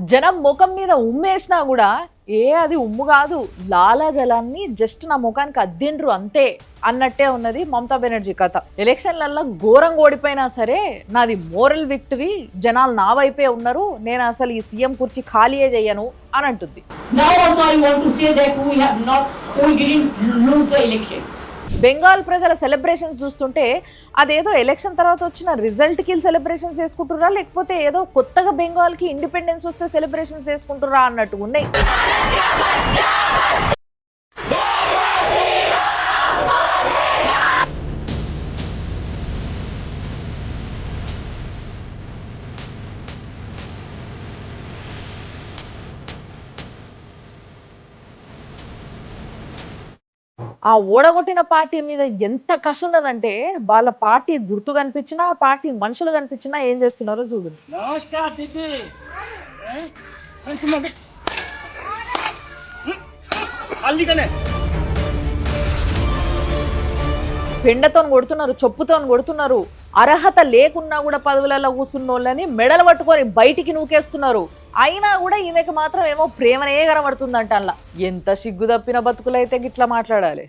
జనం ముఖం మీద ఉమ్మేసినా కూడా అది ఉమ్ము కాదు, లాలాజలాన్ని జస్ట్ నా ముఖానికి అద్దిండ్రు అంతే అన్నట్టే ఉన్నది మమతా బెనర్జీ కథ. ఎలక్షన్లలో ఘోరంగా ఓడిపోయినా సరే నాది మోరల్ విక్టరీ, జనాలు నా వైపే ఉన్నారు, నేను అసలు ఈ సీఎం కుర్చీ ఖాళీయే చెయ్యను అని అంటుంది. బెంగాల్ ప్రజల సెలబ్రేషన్స్ చూస్తుంటే అదేదో ఎలక్షన్ తర్వాత వచ్చిన రిజల్ట్కి సెలబ్రేషన్స్ చేసుకుంటుర్రా, లేకపోతే ఏదో కొత్తగా బెంగాల్కి ఇండిపెండెన్స్ వస్తే సెలబ్రేషన్స్ చేసుకుంటుర్రా అన్నట్టు ఉన్నాయి. ఆ ఓడగొట్టిన పార్టీ మీద ఎంత కష్టం ఉన్నదంటే వాళ్ళ పార్టీ గుర్తు కనిపించినా, ఆ పార్టీ మనుషులు కనిపించినా ఏం చేస్తున్నారో చూడు. పెండతో కొడుతున్నారు, చెప్పుతో కొడుతున్నారు. అర్హత లేకున్నా కూడా పదవులలో కూర్చున్న వాళ్ళని మెడలు పట్టుకొని బయటికి నూకేస్తున్నారు. అయినా కూడా ఈమెకి మాత్రం ఏమో ప్రేమనే కనబడుతుందంట. అలా ఎంత సిగ్గు తప్పిన బతుకులైతే గిట్లా మాట్లాడాలి.